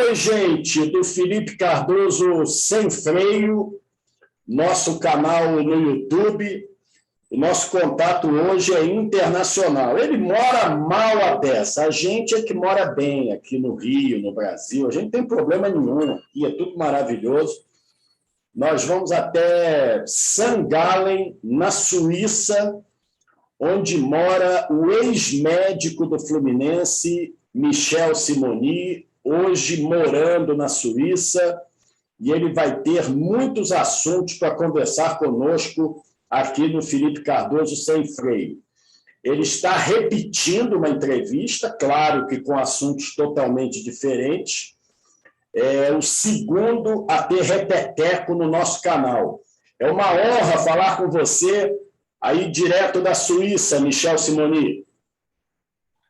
Oi, gente, do Felipe Cardoso Sem Freio, nosso canal no YouTube. O nosso contato hoje é internacional. Ele mora mal a beça, a gente é que mora bem aqui no Rio, no Brasil. A gente não tem problema nenhum, aqui é tudo maravilhoso. Nós vamos até St. Gallen, na Suíça, onde mora o ex-médico do Fluminense, Michel Simoni, hoje morando na Suíça, e ele vai ter muitos assuntos para conversar conosco aqui no Felipe Cardoso Sem Freio. Ele está repetindo uma entrevista, claro que com assuntos totalmente diferentes. É o segundo a ter repeteco no nosso canal. É uma honra falar com você aí direto da Suíça, Michel Simoni.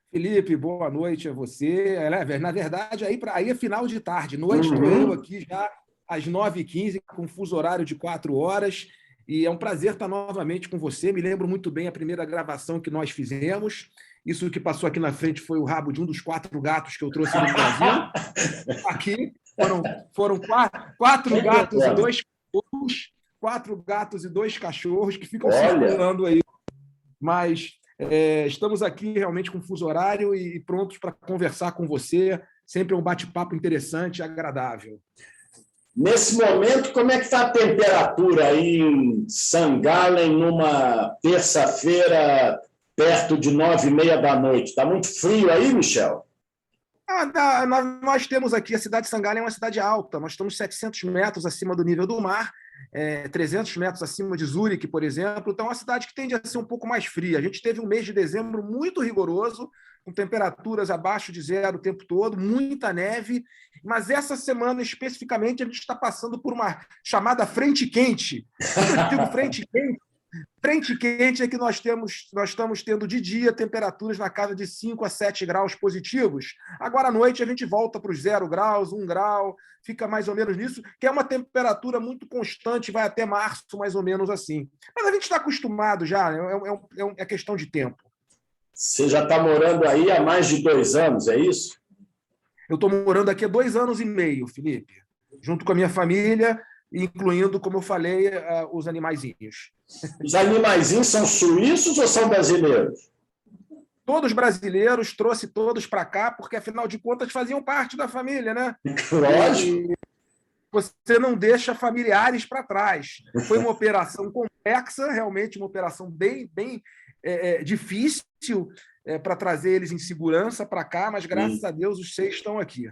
Felipe, boa noite a você. Na verdade, aí é final de tarde. Noite, estou eu aqui já às 9h15, com fuso horário de 4 horas. E é um prazer estar novamente com você. Me lembro muito bem a primeira gravação que nós fizemos. Isso que passou aqui na frente foi o rabo de um dos 4 gatos que eu trouxe do Brasil. Aqui foram quatro gatos e 2 cachorros. 4 gatos e 2 cachorros que ficam circulando aí. Mas estamos aqui realmente com fuso horário e prontos para conversar com você. Sempre um bate-papo interessante e agradável. Nesse momento, como é que está a temperatura aí em St. Gallen, numa terça-feira, perto de 9h30 da noite? Está muito frio aí, Michel? Nós temos aqui, a cidade de St. Gallen é uma cidade alta, nós estamos 700 metros acima do nível do mar, 300 metros acima de Zurique, por exemplo, então é uma cidade que tende a ser um pouco mais fria. A gente teve um mês de dezembro muito rigoroso, com temperaturas abaixo de zero o tempo todo, muita neve, mas essa semana especificamente a gente está passando por uma chamada frente quente. Quando eu digo frente quente é que nós estamos tendo de dia temperaturas na casa de 5 a 7 graus positivos. Agora à noite a gente volta para os 0 graus, 1 grau, fica mais ou menos nisso, que é uma temperatura muito constante, vai até março, mais ou menos assim. Mas a gente está acostumado já, é questão de tempo. Você já está morando aí há mais de 2 anos, é isso? Eu estou morando aqui há 2 anos e meio, Felipe, junto com a minha família, incluindo, como eu falei, os animaizinhos. Os animaizinhos são suíços ou são brasileiros? Todos brasileiros, trouxe todos para cá, porque, afinal de contas, faziam parte da família, né? Lógico. E você não deixa familiares para trás. Foi uma operação complexa, realmente uma operação bem difícil para trazer eles em segurança para cá, mas, graças a Deus, os 6 estão aqui.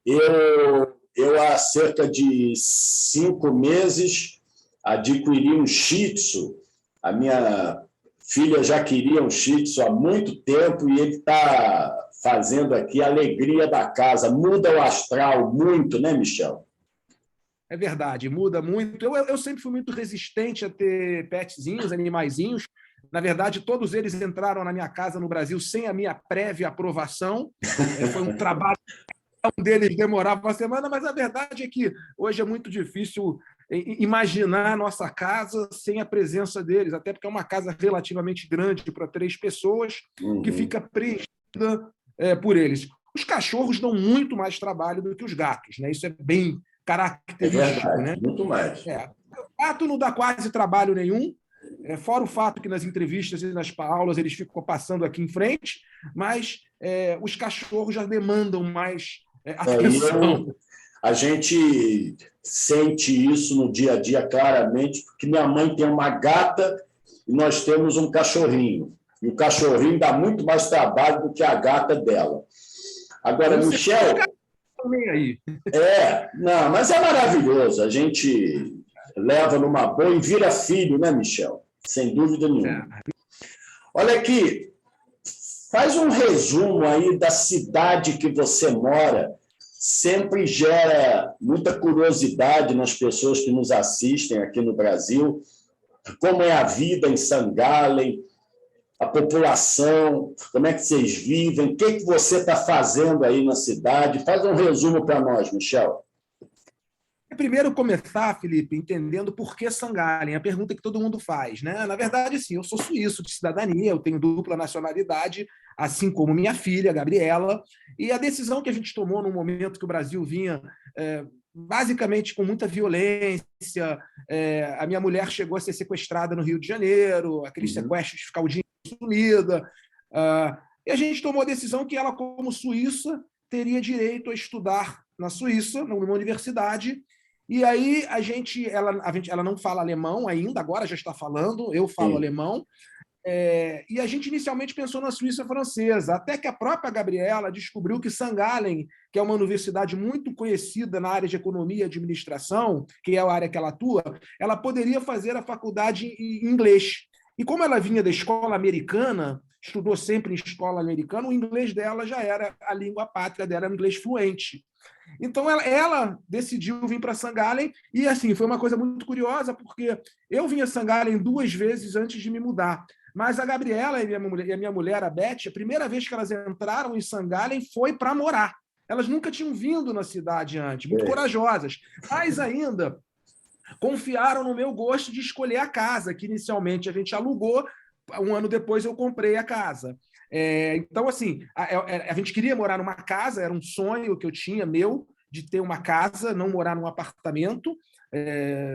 Eu há cerca de 5 meses, adquiri um Shih Tzu. A minha filha já queria um Shih Tzu há muito tempo e ele está fazendo aqui a alegria da casa. Muda o astral muito, né, Michel? É verdade, muda muito. Eu sempre fui muito resistente a ter petzinhos, animaizinhos. Na verdade, todos eles entraram na minha casa no Brasil sem a minha prévia aprovação. Foi um trabalho. Um deles demorava uma semana, mas a verdade é que hoje é muito difícil imaginar a nossa casa sem a presença deles, até porque é uma casa relativamente grande para 3 pessoas, que fica preenchida por eles. Os cachorros dão muito mais trabalho do que os gatos, né? Isso é bem característico. É verdade, né? Muito mais. O gato não dá quase trabalho nenhum, fora o fato que nas entrevistas e nas aulas eles ficam passando aqui em frente, mas os cachorros já demandam mais atenção. A gente sente isso no dia a dia claramente, porque minha mãe tem uma gata e nós temos um cachorrinho. E o cachorrinho dá muito mais trabalho do que a gata dela. Agora, Michel... Aí. Não, mas é maravilhoso. A gente leva numa boa e vira filho, né, Michel? Sem dúvida nenhuma. Olha aqui, faz um resumo aí da cidade que você mora. Sempre gera muita curiosidade nas pessoas que nos assistem aqui no Brasil. Como é a vida em St. Gallen, a população, como é que vocês vivem, o que você está fazendo aí na cidade? Faz um resumo para nós, Michel. Primeiro começar, Felipe, entendendo por que St. Gallen, a pergunta que todo mundo faz, né? Na verdade, sim, eu sou suíço de cidadania, eu tenho dupla nacionalidade, assim como minha filha, Gabriela, e a decisão que a gente tomou no momento que o Brasil vinha basicamente com muita violência, a minha mulher chegou a ser sequestrada no Rio de Janeiro, aqueles sequestros de ficar o dia sumida, e a gente tomou a decisão que ela, como suíça, teria direito a estudar na Suíça, numa universidade. E aí ela não fala alemão ainda, agora já está falando, eu falo alemão, e a gente inicialmente pensou na Suíça francesa, até que a própria Gabriela descobriu que St. Gallen, que é uma universidade muito conhecida na área de economia e administração, que é a área que ela atua, ela poderia fazer a faculdade em inglês. E como ela vinha da escola americana, estudou sempre em escola americana, o inglês dela já era a língua pátria dela, era um inglês fluente. Então, ela decidiu vir para St. Gallen e, assim, foi uma coisa muito curiosa, porque eu vim a St. Gallen 2 vezes antes de me mudar. Mas a Gabriela e a minha mulher, a Beth, a primeira vez que elas entraram em St. Gallen foi para morar. Elas nunca tinham vindo na cidade antes, muito corajosas. Mais ainda, confiaram no meu gosto de escolher a casa, que inicialmente a gente alugou, 1 ano depois eu comprei a casa. Então, assim, a gente queria morar numa casa, era um sonho que eu tinha, meu, de ter uma casa, não morar num apartamento,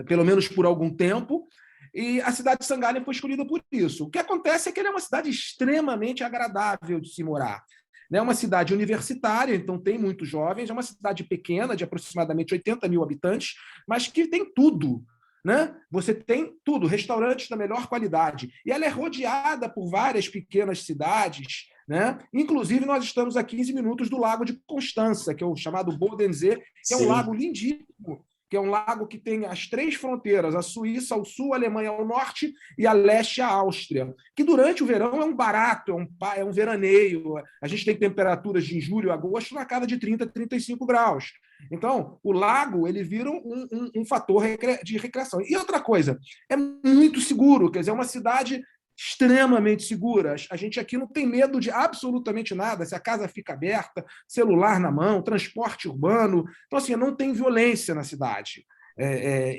pelo menos por algum tempo, e a cidade de St. Gallen foi escolhida por isso. O que acontece é que ela é uma cidade extremamente agradável de se morar. É uma cidade universitária, então tem muitos jovens, é uma cidade pequena, de aproximadamente 80 mil habitantes, mas que tem tudo. Né? Você tem tudo, restaurantes da melhor qualidade. E ela é rodeada por várias pequenas cidades, né? Inclusive, nós estamos a 15 minutos do Lago de Constança, que é o chamado Bodensee, que é um lago lindíssimo, que é um lago que tem as 3 fronteiras, a Suíça ao sul, a Alemanha ao norte e a leste a Áustria, que durante o verão é um barato, é um veraneio. A gente tem temperaturas de julho a agosto na casa de 30, 35 graus. Então, o lago ele vira um fator de recreação. E outra coisa, é muito seguro, quer dizer, é uma cidade extremamente segura. A gente aqui não tem medo de absolutamente nada, se a casa fica aberta, celular na mão, transporte urbano. Então, assim, não tem violência na cidade.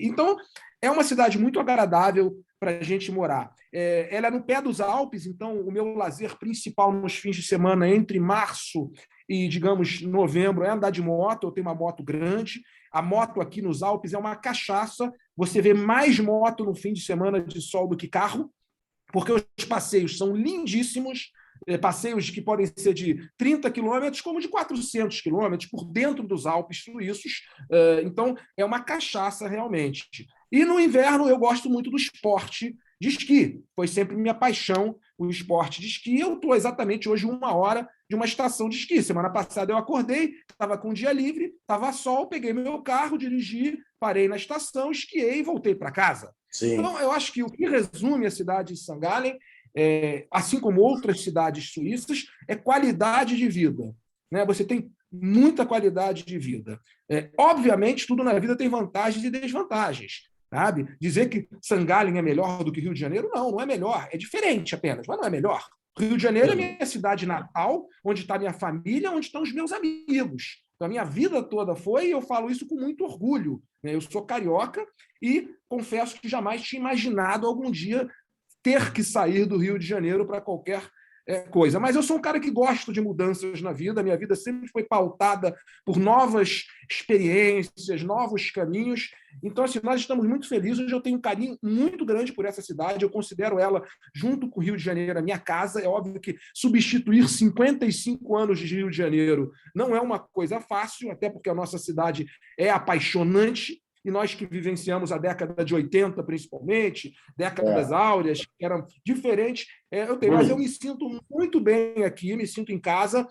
Então, é uma cidade muito agradável para a gente morar. Ela é no pé dos Alpes, então o meu lazer principal nos fins de semana, entre março e, digamos, novembro, é andar de moto. Eu tenho uma moto grande. A moto aqui nos Alpes é uma cachaça. Você vê mais moto no fim de semana de sol do que carro, porque os passeios são lindíssimos, passeios que podem ser de 30 quilômetros, como de 400 quilômetros, por dentro dos Alpes suíços. Então, é uma cachaça realmente. E no inverno, eu gosto muito do esporte de esqui. Foi sempre minha paixão o esporte de esqui. Eu estou exatamente hoje 1 hora de uma estação de esqui. Semana passada eu acordei, estava com um dia livre, estava sol, peguei meu carro, dirigi, parei na estação, esquiei e voltei para casa. Sim. Então, eu acho que o que resume a cidade de St. Gallen, assim como outras cidades suíças, é qualidade de vida. Né? Você tem muita qualidade de vida. Obviamente, tudo na vida tem vantagens e desvantagens. Sabe? Dizer que St. Gallen é melhor do que Rio de Janeiro, não é melhor. É diferente apenas, mas não é melhor. Rio de Janeiro é minha cidade natal, onde está minha família, onde estão os meus amigos. Então, a minha vida toda foi, e eu falo isso com muito orgulho. Né? Eu sou carioca e confesso que jamais tinha imaginado algum dia ter que sair do Rio de Janeiro para qualquer coisa. Mas eu sou um cara que gosto de mudanças na vida. Minha vida sempre foi pautada por novas experiências, novos caminhos. Então, assim, nós estamos muito felizes. Eu tenho um carinho muito grande por essa cidade. Eu considero ela, junto com o Rio de Janeiro, a minha casa. É óbvio que substituir 55 anos de Rio de Janeiro não é uma coisa fácil, até porque a nossa cidade é apaixonante. E nós que vivenciamos a década de 80, principalmente, décadas áureas, que eram diferentes, mas eu me sinto muito bem aqui, me sinto em casa.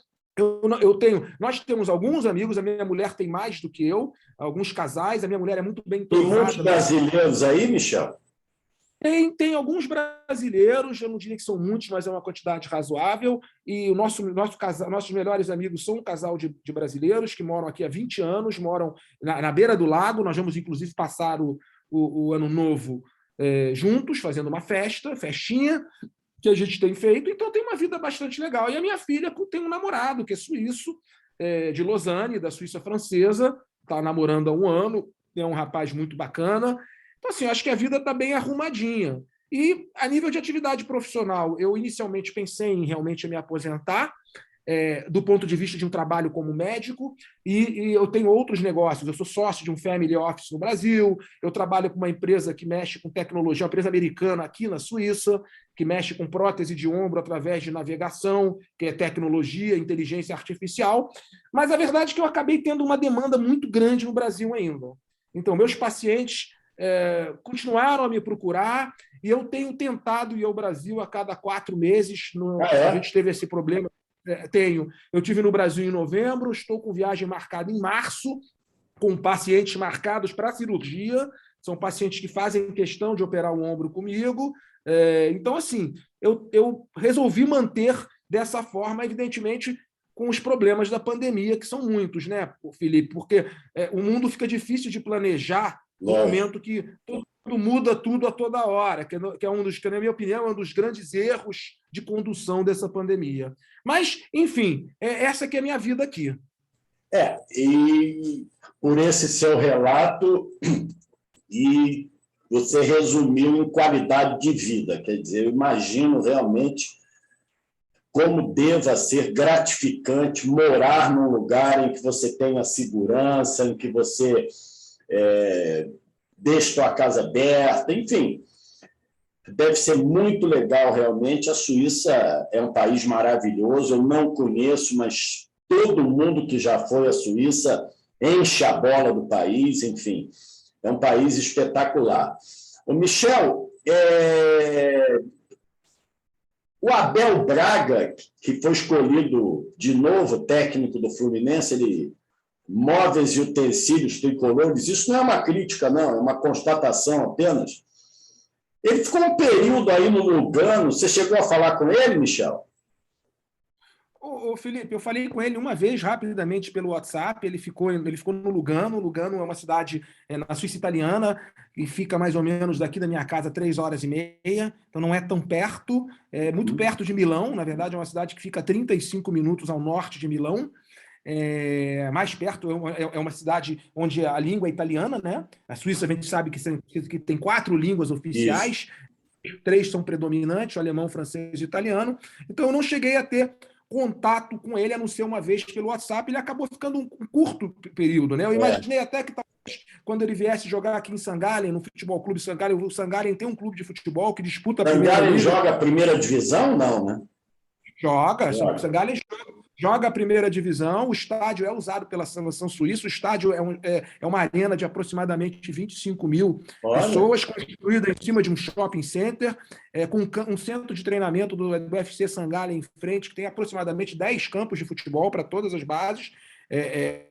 Nós temos alguns amigos, a minha mulher tem mais do que eu, alguns casais, a minha mulher é muito bem entrosada. Tem muitos brasileiros aí, Michel? Tem alguns brasileiros, eu não diria que são muitos, mas é uma quantidade razoável, e nossos melhores amigos são um casal de brasileiros que moram aqui há 20 anos, moram na beira do lago. Nós vamos, inclusive, passar o Ano Novo juntos, fazendo uma festinha, que a gente tem feito. Então, tem uma vida bastante legal. E a minha filha tem um namorado, que é suíço, de Lausanne, da Suíça francesa, está namorando há 1 ano, é um rapaz muito bacana. Então, assim, eu acho que a vida está bem arrumadinha. E, a nível de atividade profissional, eu inicialmente pensei em realmente me aposentar, do ponto de vista de um trabalho como médico, e eu tenho outros negócios. Eu sou sócio de um family office no Brasil, eu trabalho com uma empresa que mexe com tecnologia, uma empresa americana aqui na Suíça, que mexe com prótese de ombro através de navegação, que é tecnologia, inteligência artificial. Mas a verdade é que eu acabei tendo uma demanda muito grande no Brasil ainda. Então, meus pacientes continuaram a me procurar, e eu tenho tentado ir ao Brasil a cada 4 meses. A gente teve esse problema. Eu estive no Brasil em novembro, estou com viagem marcada em março, com pacientes marcados para cirurgia, são pacientes que fazem questão de operar o ombro comigo. Então, assim, eu resolvi manter dessa forma, evidentemente, com os problemas da pandemia, que são muitos, né, Felipe? Porque o mundo fica difícil de planejar no momento que muda tudo a toda hora, que é um dos, que, na minha opinião, é um dos grandes erros de condução dessa pandemia. Mas, enfim, essa que é a minha vida aqui. E por esse seu relato, e você resumiu em qualidade de vida, quer dizer, eu imagino realmente como deva ser gratificante morar num lugar em que você tenha segurança, em que você deixe sua casa aberta, enfim. Deve ser muito legal, realmente. A Suíça é um país maravilhoso, eu não conheço, mas todo mundo que já foi à Suíça enche a bola do país, enfim, é um país espetacular. O Michel, o Abel Braga, que foi escolhido de novo técnico do Fluminense, ele móveis e utensílios tricolores, isso não é uma crítica, não, é uma constatação apenas. Ele ficou um período aí no Lugano, você chegou a falar com ele, Michel? Felipe, eu falei com ele uma vez, rapidamente, pelo WhatsApp, ele ficou no Lugano. Lugano é uma cidade na Suíça italiana, e fica mais ou menos daqui da minha casa 3h30, então não é tão perto, é muito perto de Milão, na verdade é uma cidade que fica 35 minutos ao norte de Milão, mais perto, é uma cidade onde a língua é italiana, né? A Suíça, a gente sabe que tem 4 línguas oficiais, isso. 3 são predominantes, o alemão, o francês e o italiano. Então eu não cheguei a ter contato com ele, a não ser uma vez pelo WhatsApp. Ele acabou ficando um curto período, né? Eu imaginei até que talvez quando ele viesse jogar aqui em St. Gallen, no Futebol Clube St. Gallen, o St. Gallen tem um clube de futebol que disputa a primeira divisão. St. Gallen joga a primeira divisão? Não, né? Joga. St. Gallen joga a primeira divisão, o estádio é usado pela seleção suíça, o estádio é uma arena de aproximadamente 25 mil pessoas, construída em cima de um shopping center, com um centro de treinamento do UFC St. Gallen em frente, que tem aproximadamente 10 campos de futebol para todas as bases, é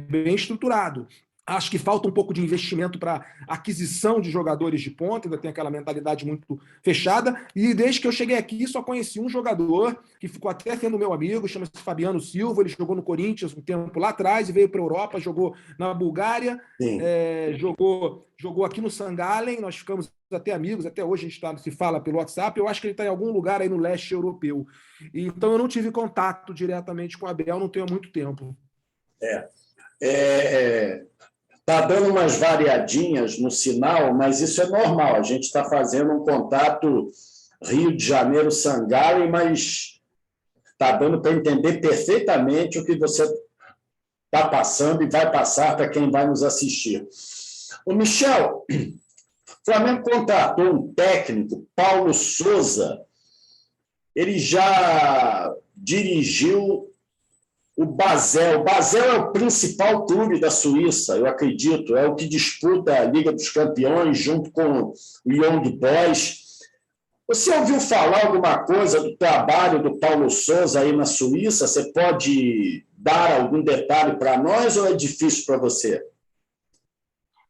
bem estruturado. Acho que falta um pouco de investimento para aquisição de jogadores de ponta, ainda tem aquela mentalidade muito fechada. E desde que eu cheguei aqui, só conheci um jogador que ficou até sendo meu amigo, chama-se Fabiano Silva. Ele jogou no Corinthians um tempo lá atrás e veio para a Europa, jogou na Bulgária, jogou aqui no St. Gallen. Nós ficamos até amigos, até hoje a gente se fala pelo WhatsApp. Eu acho que ele está em algum lugar aí no leste europeu. Então eu não tive contato diretamente com o Abel, não tenho há muito tempo. Está dando umas variadinhas no sinal, mas isso é normal. A gente está fazendo um contato Rio de Janeiro, St. Gallen, mas está dando para entender perfeitamente o que você está passando e vai passar para quem vai nos assistir. O Michel, o Flamengo contratou um técnico, Paulo Souza. Ele já dirigiu o Basel. O Basel é o principal clube da Suíça, eu acredito. É o que disputa a Liga dos Campeões junto com o Young Boys. Você ouviu falar alguma coisa do trabalho do Paulo Souza aí na Suíça? Você pode dar algum detalhe para nós ou é difícil para você?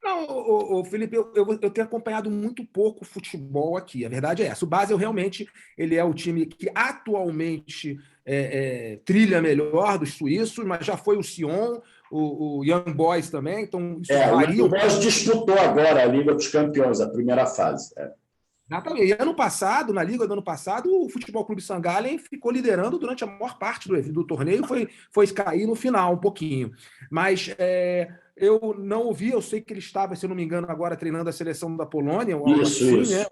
Não, Felipe, eu tenho acompanhado muito pouco futebol aqui. A verdade é essa. O Basel realmente ele é o time que atualmente trilha melhor dos suíços, mas já foi o Sion, o Young Boys também. Então isso varia. O Young Boys disputou agora a Liga dos Campeões, a primeira fase. Exatamente. E ano passado, na Liga do ano passado, o Futebol Clube St. Gallen ficou liderando durante a maior parte do torneio, foi cair no final um pouquinho. Mas eu não ouvi, eu sei que ele estava, se eu não me engano, agora treinando a seleção da Polônia, ou algo Isso, assim, né? isso.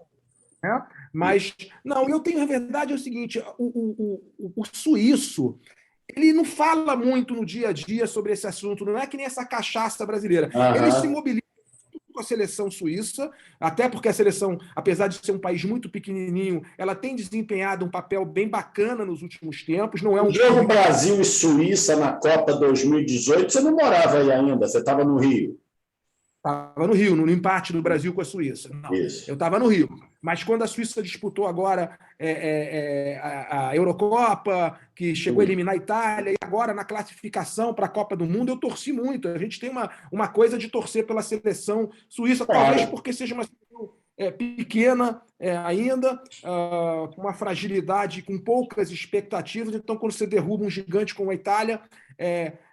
Mas, não, eu tenho, a verdade é o seguinte, o suíço, ele não fala muito no dia a dia sobre esse assunto, não é que nem essa cachaça brasileira. Ele se Aham. mobiliza com a seleção suíça, até porque a seleção, apesar de ser um país muito pequenininho, ela tem desempenhado um papel bem bacana nos últimos tempos, não é O um jogo time que Brasil e Suíça na Copa 2018, você não morava aí ainda, você estava no Rio. estava no Rio, no empate do Brasil com a Suíça. Não, eu Isso. estava no Rio. Mas quando a Suíça disputou agora a Eurocopa, que chegou a eliminar a Itália, e agora na classificação para a Copa do Mundo, eu torci muito. A gente tem uma coisa de torcer pela seleção suíça, talvez Claro. porque seja uma seleção pequena ainda, com uma fragilidade, com poucas expectativas. Então, quando você derruba um gigante como a Itália,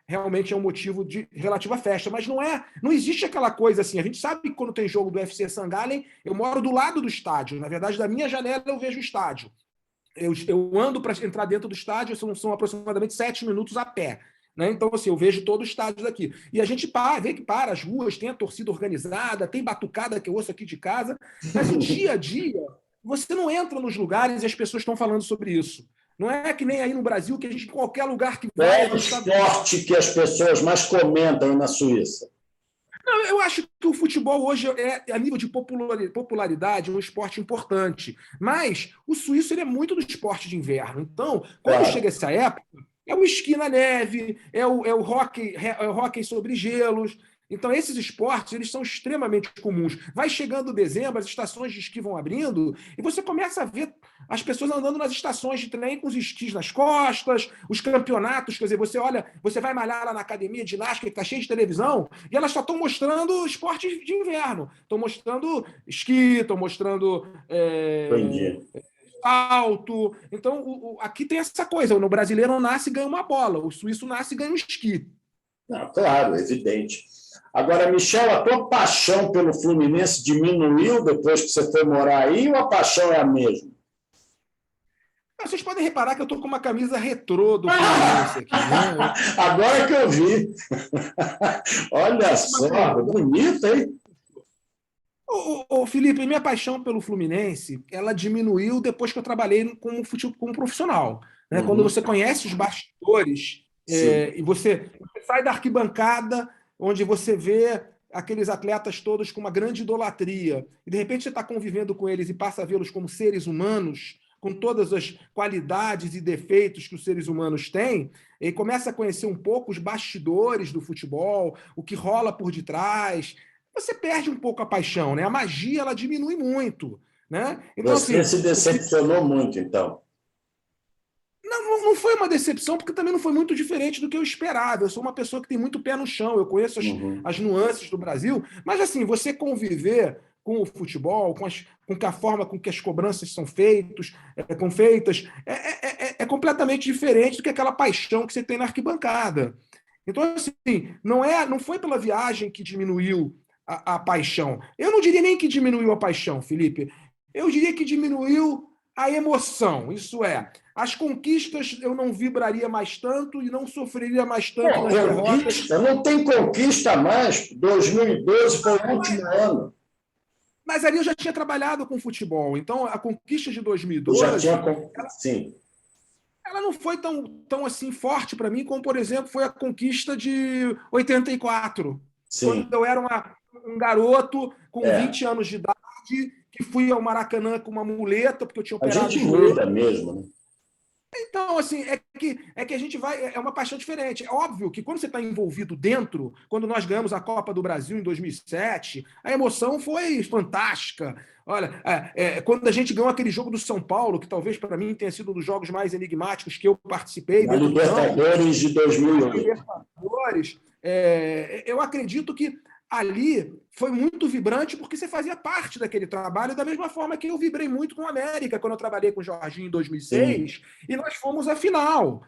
realmente é um motivo de relativa festa. Mas não existe aquela coisa assim. A gente sabe que quando tem jogo do FC St. Gallen, eu moro do lado do estádio. Na verdade, da minha janela eu vejo o estádio. Eu ando para entrar dentro do estádio, são aproximadamente 7 minutos a pé. Né? Então, assim, eu vejo todo o estádio daqui. E a gente vê que para as ruas, tem a torcida organizada, tem batucada que eu ouço aqui de casa, mas o dia a dia, você não entra nos lugares e as pessoas estão falando sobre isso. Não é que nem aí no Brasil, que a gente, em qualquer lugar que Qual vai, é a o gente está. esporte que as pessoas mais comentam na Suíça? Não, eu acho que o futebol hoje a nível de popularidade, um esporte importante. Mas o suíço ele é muito do esporte de inverno. Então, quando chega Claro. essa época, é o esqui na neve, é o hóquei sobre gelos. Então, esses esportes eles são extremamente comuns. Vai chegando dezembro, as estações de esqui vão abrindo, e você começa a ver as pessoas andando nas estações de trem com os esquis nas costas, os campeonatos, quer dizer, você olha, você vai malhar lá na academia de ginástica, que está cheia de televisão, e elas só estão mostrando esportes de inverno. Estão mostrando esqui, estão mostrando Entendi. salto. Então, aqui tem essa coisa: o brasileiro nasce e ganha uma bola, o suíço nasce e ganha um esqui. Não, claro, evidente. Agora, Michel, a tua paixão pelo Fluminense diminuiu depois que você foi morar aí ou a paixão é a mesma? Vocês podem reparar que eu estou com uma camisa retrô do Fluminense aqui, né? Agora que eu vi. Olha Uma só, bonito, hein? Felipe, minha paixão pelo Fluminense, ela diminuiu depois que eu trabalhei como profissional. Né? Quando Uhum. você conhece os bastidores Sim. e você sai da arquibancada, onde você vê aqueles atletas todos com uma grande idolatria, e de repente você está convivendo com eles e passa a vê-los como seres humanos, com todas as qualidades e defeitos que os seres humanos têm, e começa a conhecer um pouco os bastidores do futebol, o que rola por detrás, você perde um pouco a paixão, né? A magia ela diminui muito, né? Então Você assim, se decepcionou muito, então. não foi uma decepção porque também não foi muito diferente do que eu esperava. Eu sou uma pessoa que tem muito pé no chão, eu conheço Uhum. as nuances do Brasil, mas assim, você conviver com o futebol, com a forma com que as cobranças são feitas, é completamente diferente do que aquela paixão que você tem na arquibancada. Então, assim, não foi pela viagem que diminuiu a paixão. Eu não diria nem que diminuiu a paixão, Felipe. Eu diria que diminuiu a emoção. Isso é, as conquistas eu não vibraria mais tanto e não sofreria mais tanto Pô, nas derrotas. conquista, não tem conquista mais. 2012 foi o último ano. Mas ali eu já tinha trabalhado com futebol. Então, a conquista de Eu já tinha. 2012, Sim, ela não foi tão assim forte para mim como, por exemplo, foi a conquista de 84, quando sim. eu era um garoto com É. 20 anos de idade, que fui ao Maracanã com uma muleta, porque eu tinha A operado gente o joelho. muda mesmo, né? Então, assim, é que a gente vai. É uma paixão diferente. É óbvio que quando você está envolvido dentro, quando nós ganhamos a Copa do Brasil em 2007, a emoção foi fantástica. Olha, quando a gente ganhou aquele jogo do São Paulo, que talvez para mim tenha sido um dos jogos mais enigmáticos que eu participei Na dentro do campo, Libertadores de na 2008. Libertadores, eu acredito que ali foi muito vibrante porque você fazia parte daquele trabalho, da mesma forma que eu vibrei muito com o América quando eu trabalhei com o Jorginho em Sim. 2006 e nós fomos à final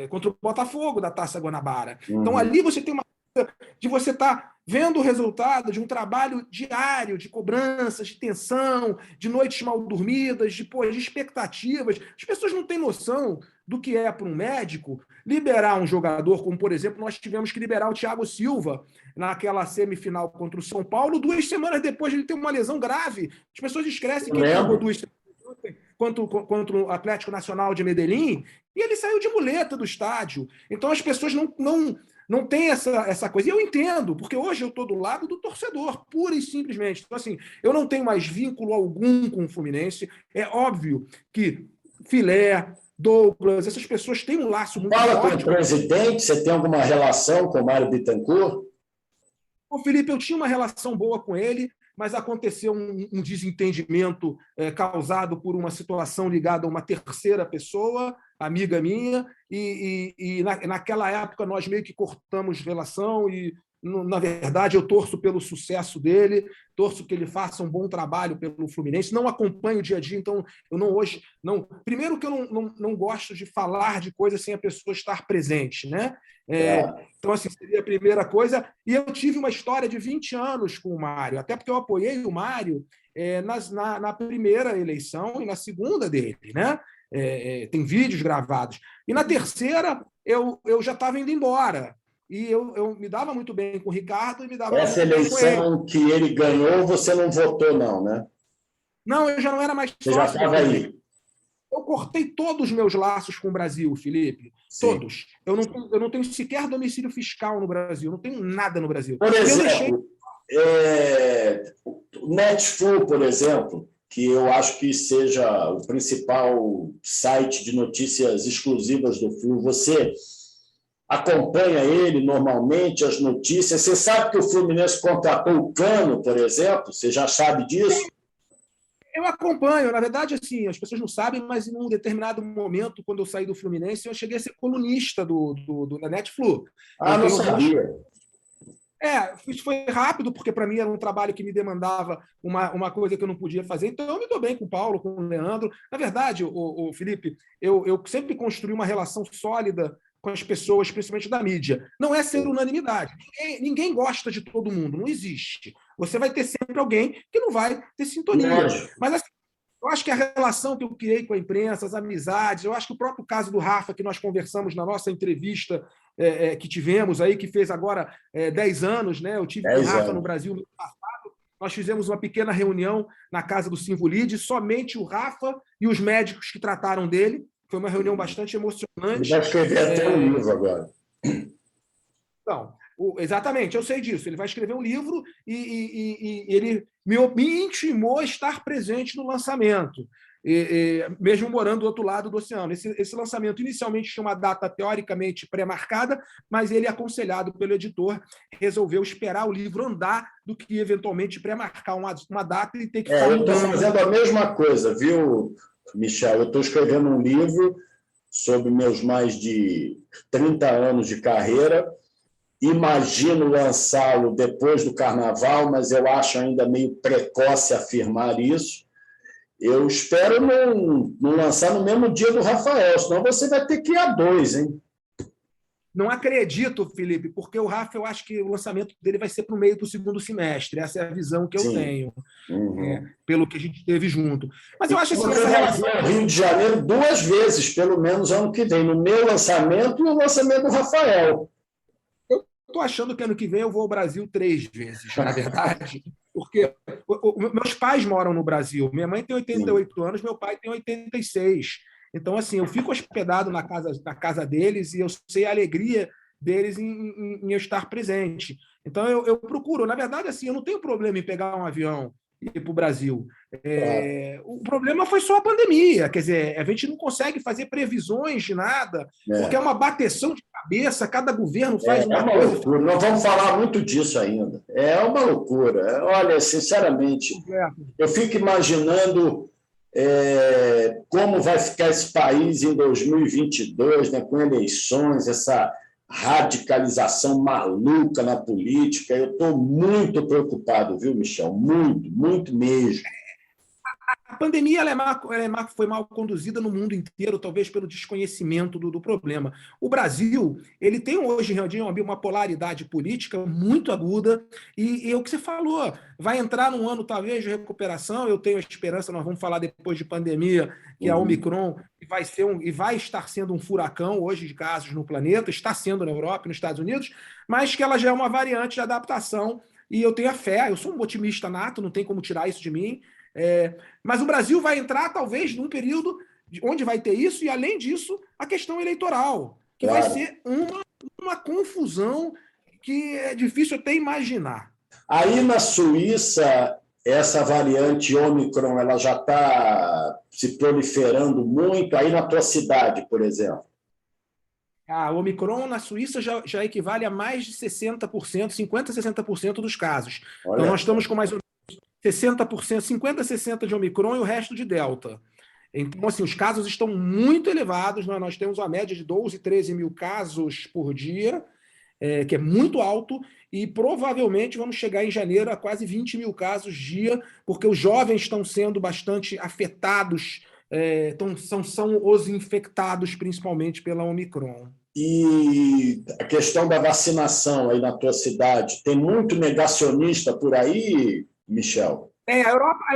contra o Botafogo da Taça Guanabara. Então Uhum. ali você tem uma coisa de você estar vendo o resultado de um trabalho diário de cobranças, de tensão, de noites mal dormidas, de expectativas. As pessoas não têm noção do que é para um médico liberar um jogador, como, por exemplo, nós tivemos que liberar o Thiago Silva naquela semifinal contra o São Paulo, 2 semanas depois de ele ter uma lesão grave. As pessoas esquecem que ele jogou 2 semanas contra o Atlético Nacional de Medellín, e ele saiu de muleta do estádio. Então as pessoas não tem essa coisa. E eu entendo, porque hoje eu estou do lado do torcedor, pura e simplesmente. Então, assim, eu não tenho mais vínculo algum com o Fluminense. É óbvio que Filé, Douglas, essas pessoas têm um laço muito forte. Fala com o presidente, você tem alguma relação com o Mário Bittencourt? O Felipe, eu tinha uma relação boa com ele, mas aconteceu um desentendimento causado por uma situação ligada a uma terceira pessoa, amiga minha, e naquela época nós meio que cortamos relação e, na verdade, eu torço pelo sucesso dele, torço que ele faça um bom trabalho pelo Fluminense, não acompanho o dia a dia, então eu não hoje... não. Primeiro que eu não gosto de falar de coisas sem a pessoa estar presente, né? Então, assim, seria a primeira coisa. E eu tive uma história de 20 anos com o Mário, até porque eu apoiei o Mário na primeira eleição e na segunda dele, né? Tem vídeos gravados. E na terceira, eu já estava indo embora. E eu me dava muito bem com o Ricardo e me dava Essa eleição que ele ganhou, você não votou, não, né? Não, eu já não era mais sócio. Você já estava aí. Eu cortei todos os meus laços com o Brasil, Felipe. Sim. Todos. Eu não tenho sequer domicílio fiscal no Brasil. Não tenho nada no Brasil. Por exemplo, o Netflix, por exemplo, que eu acho que seja o principal site de notícias exclusivas do Flu, você acompanha ele normalmente, as notícias? Você sabe que o Fluminense contratou o Cano, por exemplo? Você já sabe disso? Eu acompanho. Na verdade, assim, as pessoas não sabem, mas em um determinado momento, quando eu saí do Fluminense, eu cheguei a ser colunista da Netflix. Não sabia. Isso foi rápido, porque para mim era um trabalho que me demandava uma coisa que eu não podia fazer. Então, eu me dou bem com o Paulo, com o Leandro. Na verdade, o Felipe, eu sempre construí uma relação sólida com as pessoas, principalmente da mídia. Não é ser unanimidade. Ninguém gosta de todo mundo, não existe. Você vai ter sempre alguém que não vai ter sintonia. Mas assim, eu acho que a relação que eu criei com a imprensa, as amizades, eu acho que o próprio caso do Rafa, que nós conversamos na nossa entrevista que tivemos aí, que fez agora 10 anos, né? Eu tive com o Rafa no Brasil no passado. Nós fizemos uma pequena reunião na casa do Simvolide, somente o Rafa e os médicos que trataram dele. Foi uma reunião bastante emocionante. Ele vai escrever até um livro agora. Então, exatamente, eu sei disso. Ele vai escrever um livro e ele me intimou a estar presente no lançamento, mesmo morando do outro lado do oceano. Esse lançamento inicialmente tinha uma data teoricamente pré-marcada, mas ele, aconselhado pelo editor, resolveu esperar o livro andar do que eventualmente pré-marcar uma data e ter que ficar eu estou fazendo a mesma coisa, viu, Michel? Eu estou escrevendo um livro sobre meus mais de 30 anos de carreira. Imagino lançá-lo depois do Carnaval, mas eu acho ainda meio precoce afirmar isso. Eu espero não lançar no mesmo dia do Rafael, senão você vai ter que ir a 2, hein? Não acredito, Felipe, porque o Rafa, eu acho que o lançamento dele vai ser para o meio do segundo semestre. Essa é a visão que eu tenho, pelo que a gente teve junto. Mas eu acho assim, você vai vir ao Rio de Janeiro 2 vezes, pelo menos ano que vem, no meu lançamento e no lançamento do Rafael. Eu estou achando que ano que vem eu vou ao Brasil 3 vezes, na verdade, porque meus pais moram no Brasil. Minha mãe tem 88 anos, meu pai tem 86. Então, assim, eu fico hospedado na casa deles e eu sei a alegria deles em eu estar presente. Então, eu procuro. Na verdade, assim, eu não tenho problema em pegar um avião e ir para o Brasil. O problema foi só a pandemia. Quer dizer, a gente não consegue fazer previsões de nada, porque é uma bateção de cabeça, cada governo faz uma coisa. Loucura. Não vamos falar muito disso ainda. É uma loucura. Olha, sinceramente, eu fico imaginando como vai ficar esse país em 2022, né, com eleições, essa radicalização maluca na política. Eu estou muito preocupado, viu, Michel? Muito, muito mesmo. pandemia foi mal conduzida no mundo inteiro, talvez pelo desconhecimento do problema. O Brasil ele tem hoje, Randinho, uma polaridade política muito aguda, e o que você falou, vai entrar num ano talvez de recuperação, eu tenho a esperança, nós vamos falar depois de pandemia, que a Omicron vai estar sendo um furacão hoje de casos no planeta, está sendo na Europa e nos Estados Unidos, mas que ela já é uma variante de adaptação, e eu tenho a fé, eu sou um otimista nato, não tem como tirar isso de mim. Mas o Brasil vai entrar, talvez, num período onde vai ter isso, e, além disso, a questão eleitoral, que vai ser uma confusão que é difícil até imaginar. Aí, na Suíça, essa variante Ômicron ela já está se proliferando muito, aí na tua cidade, por exemplo. A Omicron na Suíça já equivale a mais de 60%, 50% a 60% dos casos. Olha. Então, nós estamos com mais ou menos 60%, 50% a 60% de Omicron e o resto de Delta. Então, assim, os casos estão muito elevados. Nós temos uma média de 12, 13 mil casos por dia, que é muito alto, e provavelmente vamos chegar em janeiro a quase 20 mil casos dia, porque os jovens estão sendo bastante afetados, são os infectados principalmente pela Omicron. E a questão da vacinação aí na tua cidade, tem muito negacionista por aí, Michel? A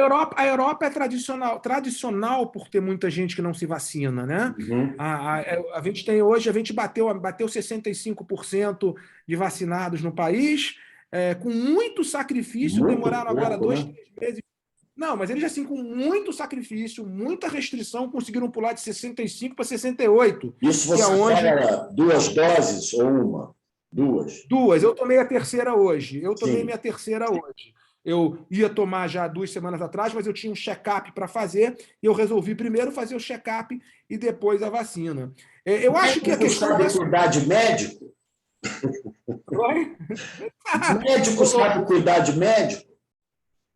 Europa é tradicional por ter muita gente que não se vacina, né? Uhum. A gente tem hoje, a gente bateu 65% de vacinados no país, com muito sacrifício, demoraram agora 2, 3 meses. Não, mas eles, assim, com muito sacrifício, muita restrição, conseguiram pular de 65 para 68. Isso você fala 2 doses ou uma? 2? 2. Eu tomei a terceira hoje. Minha terceira hoje. Eu ia tomar já 2 semanas atrás, mas eu tinha um check-up para fazer, e eu resolvi primeiro fazer o check-up e depois a vacina. Eu acho que a questão... Sabe cuidar de médico? Oi? Médico sabe cuidar de médico?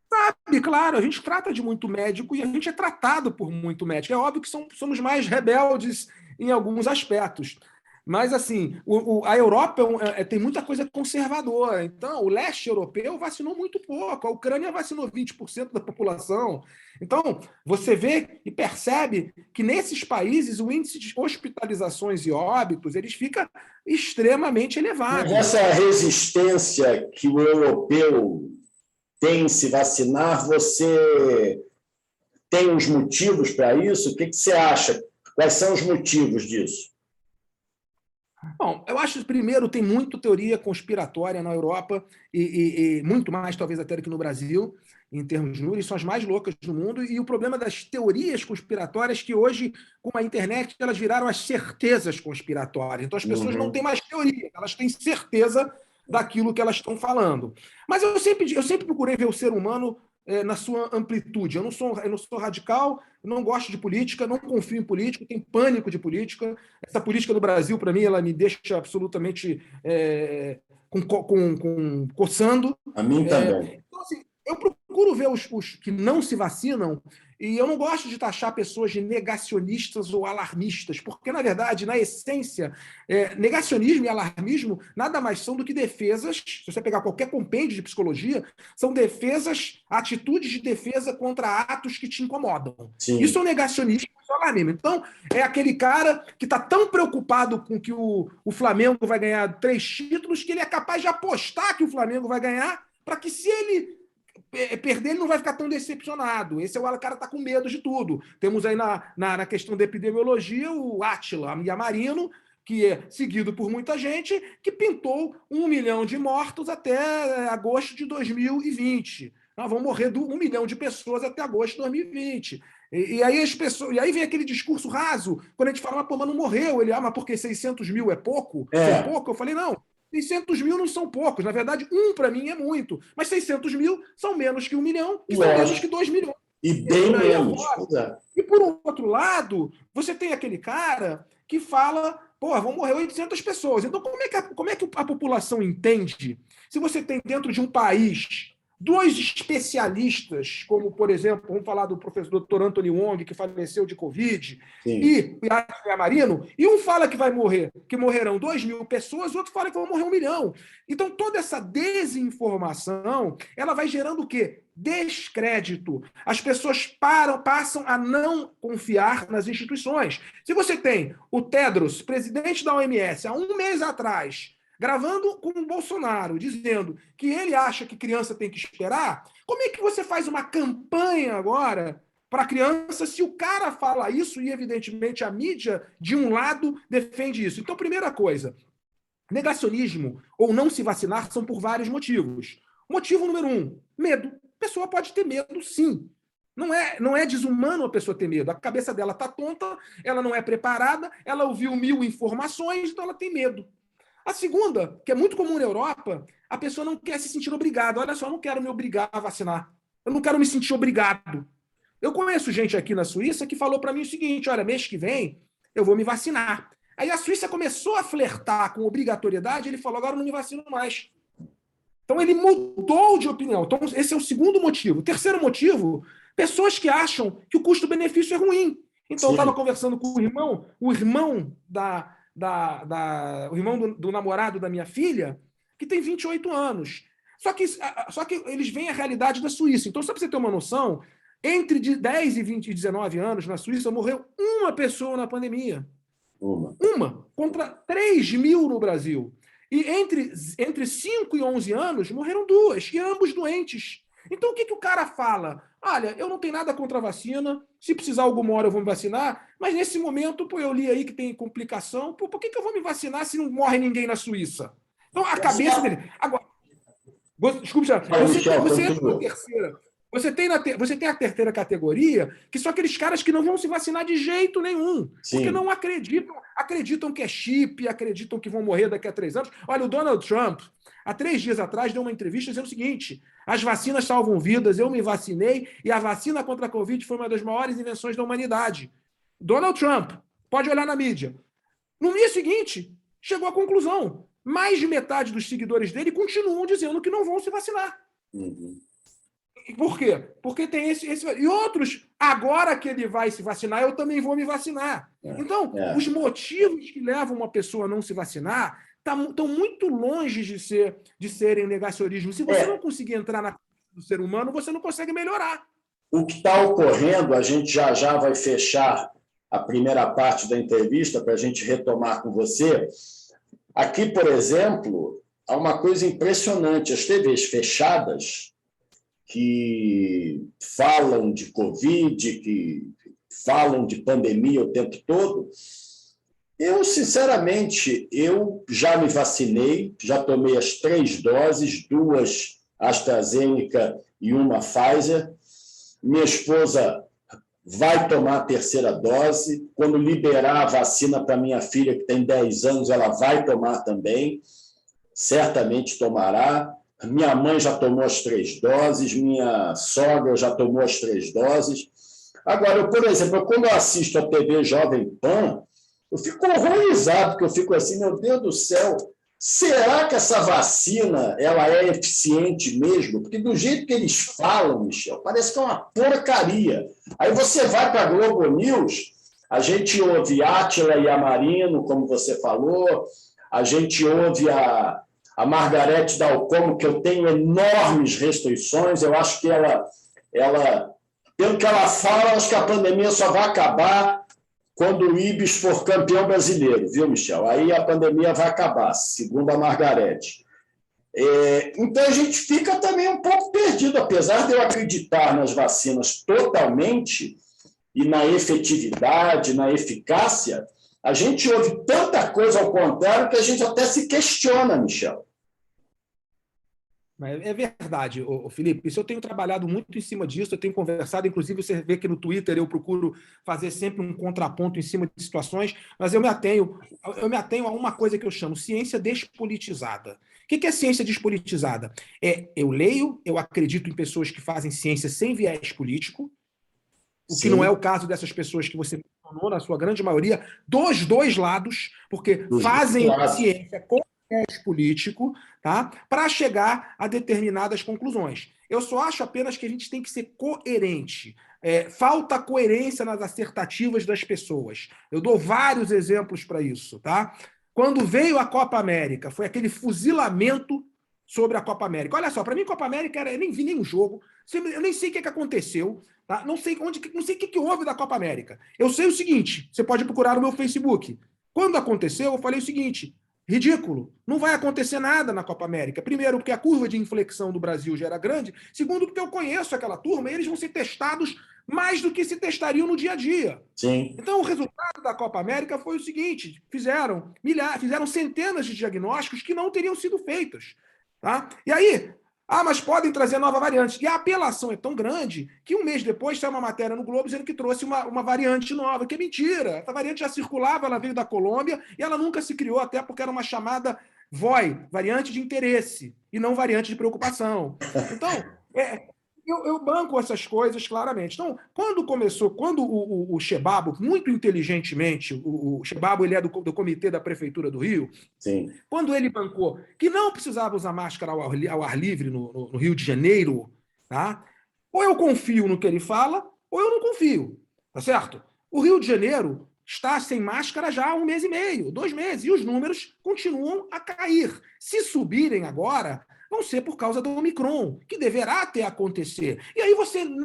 Sabe, claro, a gente trata de muito médico e a gente é tratado por muito médico. É óbvio que somos mais rebeldes em alguns aspectos. Mas, assim, a Europa tem muita coisa conservadora. Então, o leste europeu vacinou muito pouco. A Ucrânia vacinou 20% da população. Então, você vê e percebe que nesses países o índice de hospitalizações e óbitos eles fica extremamente elevado. Mas essa resistência que o europeu tem em se vacinar, você tem os motivos para isso? O que você acha? Quais são os motivos disso? Bom, eu acho que, primeiro, tem muito teoria conspiratória na Europa, e muito mais, talvez, até do que no Brasil, em termos de números, são as mais loucas do mundo, e o problema das teorias conspiratórias que hoje, com a internet, elas viraram as certezas conspiratórias. Então, as pessoas não têm mais teoria, elas têm certeza daquilo que elas estão falando. Mas eu sempre procurei ver o ser humano na sua amplitude. Eu não sou radical, não gosto de política, não confio em político, tenho pânico de política. Essa política do Brasil, para mim, ela me deixa absolutamente coçando. A mim também. Então, assim, eu procuro ver os que não se vacinam, e eu não gosto de taxar pessoas de negacionistas ou alarmistas, porque, na verdade, na essência, negacionismo e alarmismo nada mais são do que defesas, se você pegar qualquer compêndio de psicologia, são defesas, atitudes de defesa contra atos que te incomodam. Sim. Isso é o negacionismo e o alarmismo. Então, é aquele cara que está tão preocupado com que o Flamengo vai ganhar 3 títulos que ele é capaz de apostar que o Flamengo vai ganhar, para que, se ele perder, ele não vai ficar tão decepcionado. Esse é o cara que está com medo de tudo. Temos aí na questão da epidemiologia o Átila Yamarino, que é seguido por muita gente, que pintou 1 milhão de mortos até agosto de 2020. Nós vamos morrer 1 milhão de pessoas até agosto de 2020. E aí vem aquele discurso raso, quando a gente fala, mas não morreu. Ele, mas porque 600 mil é pouco? É pouco? Eu falei, não. 600 mil não são poucos. Na verdade, 1 para mim é muito. Mas 600 mil são menos que 1 milhão, que são menos que 2 milhões. E bem menos. E, por outro lado, você tem aquele cara que fala, vão morrer 800 pessoas. Então, como é que a população entende? Se você tem dentro de um país dois especialistas, como, por exemplo, vamos falar do professor Dr. Anthony Wong, que faleceu de Covid, Sim. e o Yamarino, e um fala que vai morrer, que morrerão 2.000 pessoas, o outro fala que vão morrer 1 milhão. Então, toda essa desinformação, ela vai gerando o quê? Descrédito. As pessoas passam a não confiar nas instituições. Se você tem o Tedros, presidente da OMS, há 1 mês atrás, gravando com o Bolsonaro, dizendo que ele acha que criança tem que esperar, como é que você faz uma campanha agora para criança se o cara fala isso e, evidentemente, a mídia, de um lado, defende isso? Então, primeira coisa, negacionismo ou não se vacinar são por vários motivos. Motivo número 1, medo. A pessoa pode ter medo, sim. Não é desumano a pessoa ter medo. A cabeça dela está tonta, ela não é preparada, ela ouviu 1000 informações, então ela tem medo. A segunda, que é muito comum na Europa, a pessoa não quer se sentir obrigada. Olha só, eu não quero me obrigar a vacinar. Eu não quero me sentir obrigado. Eu conheço gente aqui na Suíça que falou para mim o seguinte, olha, mês que vem eu vou me vacinar. Aí a Suíça começou a flertar com obrigatoriedade, ele falou, agora eu não me vacino mais. Então ele mudou de opinião. Então esse é o segundo motivo. O terceiro motivo, pessoas que acham que o custo-benefício é ruim. Então eu estava conversando com o irmão do namorado da minha filha, que tem 28 anos. Só que eles veem a realidade da Suíça. Então, só para você ter uma noção, entre 10 e 19 anos, na Suíça, morreu uma pessoa na pandemia. Uma contra 3.000 no Brasil. E entre 5 e 11 anos, morreram 2, e ambos doentes. Então, o que o cara fala? Olha, eu não tenho nada contra a vacina, se precisar alguma hora eu vou me vacinar, mas nesse momento, eu li aí que tem complicação, por que eu vou me vacinar se não morre ninguém na Suíça? Então, a cabeça dele... Agora, desculpe, você entra na terceira. Você tem a terceira categoria, que são aqueles caras que não vão se vacinar de jeito nenhum. Sim. Porque não acreditam que é chip, acreditam que vão morrer daqui a 3 anos. Olha, o Donald Trump, há 3 dias atrás, deu uma entrevista dizendo o seguinte, as vacinas salvam vidas, eu me vacinei e a vacina contra a Covid foi uma das maiores invenções da humanidade. Donald Trump, pode olhar na mídia. No dia seguinte, chegou à conclusão. Mais de metade dos seguidores dele continuam dizendo que não vão se vacinar. Uhum. Por quê? Porque tem esse... E outros, agora que ele vai se vacinar, eu também vou me vacinar. Então, os motivos que levam uma pessoa a não se vacinar estão muito longe de serem negacionismo. Se você não conseguir entrar na do ser humano, você não consegue melhorar. O que está ocorrendo, a gente já vai fechar a primeira parte da entrevista para a gente retomar com você. Aqui, por exemplo, há uma coisa impressionante. As TVs fechadas que falam de Covid, que falam de pandemia o tempo todo, eu, sinceramente, eu já me vacinei, já tomei as 3 doses, 2 AstraZeneca e 1 Pfizer. Minha esposa vai tomar a terceira dose. Quando liberar a vacina para minha filha, que tem 10 anos, ela vai tomar também, certamente tomará. Minha mãe já tomou as 3 doses, minha sogra já tomou as 3 doses. Agora, por exemplo, quando eu assisto a TV Jovem Pan, eu fico horrorizado, porque eu fico assim, meu Deus do céu, será que essa vacina ela é eficiente mesmo? Porque do jeito que eles falam, Michel, parece que é uma porcaria. Aí você vai para a Globo News, a gente ouve Átila Yamarino, como você falou, a gente ouve a Margarete Dalcomo, que eu tenho enormes restrições, eu acho que ela, pelo que ela fala, acho que a pandemia só vai acabar quando o Ibis for campeão brasileiro, viu, Michel? Aí a pandemia vai acabar, segundo a Margarete. Então a gente fica também um pouco perdido, apesar de eu acreditar nas vacinas totalmente e na efetividade, na eficácia, a gente ouve tanta coisa ao contrário que a gente até se questiona, Michel. É verdade, Felipe. Isso eu tenho trabalhado muito em cima disso, eu tenho conversado, inclusive você vê que no Twitter eu procuro fazer sempre um contraponto em cima de situações, mas eu me atenho a uma coisa que eu chamo ciência despolitizada. O que é ciência despolitizada? Eu leio, eu acredito em pessoas que fazem ciência sem viés político, o que não é o caso dessas pessoas que você mencionou, na sua grande maioria, dos 2 lados, porque fazem ciência com viés político, tá? Para chegar a determinadas conclusões. Eu só acho apenas que a gente tem que ser coerente. Falta coerência nas assertativas das pessoas. Eu dou vários exemplos para isso, tá? Quando veio a Copa América, foi aquele fuzilamento sobre a Copa América. Olha só, para mim, Copa América eu nem vi nenhum jogo, eu nem sei o que aconteceu, tá? Não sei o que houve da Copa América. Eu sei o seguinte: você pode procurar no meu Facebook. Quando aconteceu, eu falei o seguinte: ridículo, não vai acontecer nada na Copa América. Primeiro, porque a curva de inflexão do Brasil já era grande. Segundo, porque eu conheço aquela turma e eles vão ser testados mais do que se testariam no dia a dia. Sim. Então, o resultado da Copa América foi o seguinte: fizeram centenas de diagnósticos que não teriam sido feitos. Tá? E aí, mas podem trazer nova variante. E a apelação é tão grande que um mês depois saiu uma matéria no Globo dizendo que trouxe uma variante nova, que é mentira. Essa variante já circulava, ela veio da Colômbia e ela nunca se criou, até porque era uma chamada VOI, variante de interesse, e não variante de preocupação. Então, eu banco essas coisas claramente. Então, quando o Shebabo, muito inteligentemente, o Shebabo ele é do comitê da Prefeitura do Rio, sim, quando ele bancou que não precisava usar máscara ao ar livre no Rio de Janeiro, tá? Ou eu confio no que ele fala, ou eu não confio, tá certo? O Rio de Janeiro está sem máscara já há 1 mês e meio, 2 meses, e os números continuam a cair. Se subirem agora, vão ser por causa do Omicron, que deverá até acontecer. E aí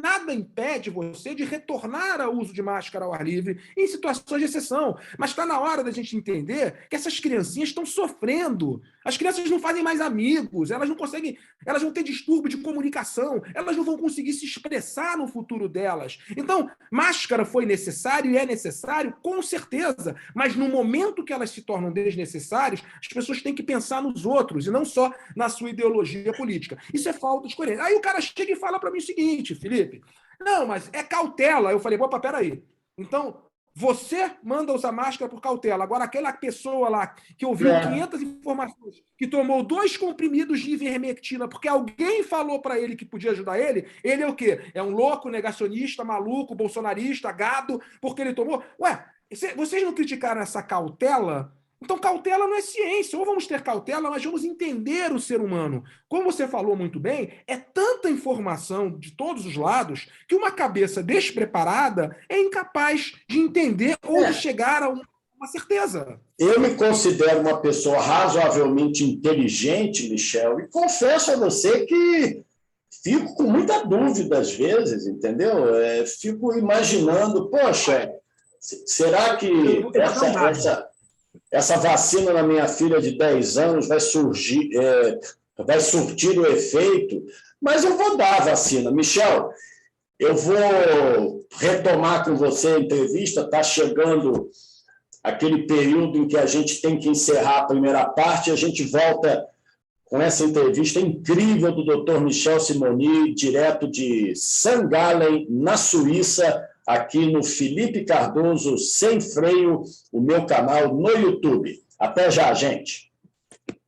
nada impede você de retornar ao uso de máscara ao ar livre em situações de exceção. Mas está na hora da gente entender que essas criancinhas estão sofrendo. As crianças não fazem mais amigos, elas não conseguem, elas vão ter distúrbio de comunicação, elas não vão conseguir se expressar no futuro delas. Então, máscara foi necessário e é necessário, com certeza, mas no momento que elas se tornam desnecessárias, as pessoas têm que pensar nos outros e não só na sua ideologia política. Isso é falta de coerência. Aí o cara chega e fala para mim o seguinte: Felipe, não, mas é cautela. Eu falei, opa, peraí. Então, você manda usar máscara por cautela. Agora, aquela pessoa lá que ouviu 500 informações, que tomou 2 comprimidos de ivermectina porque alguém falou para ele que podia ajudar ele é o quê? É um louco, negacionista, maluco, bolsonarista, gado, porque ele tomou... Ué, vocês não criticaram essa cautela? Então, cautela não é ciência. Ou vamos ter cautela, mas vamos entender o ser humano. Como você falou muito bem, é tanta informação de todos os lados que uma cabeça despreparada é incapaz de entender ou de chegar a uma certeza. Eu me considero uma pessoa razoavelmente inteligente, Michel, e confesso a você que fico com muita dúvida às vezes, entendeu? Fico imaginando, poxa, será que essa vacina na minha filha de 10 anos vai surtir o efeito, mas eu vou dar a vacina. Michel, eu vou retomar com você a entrevista, está chegando aquele período em que a gente tem que encerrar a primeira parte, a gente volta com essa entrevista incrível do Dr. Michel Simoni, direto de St. Gallen, na Suíça, aqui no Felipe Cardoso Sem Freio, o meu canal no YouTube. Até já, gente!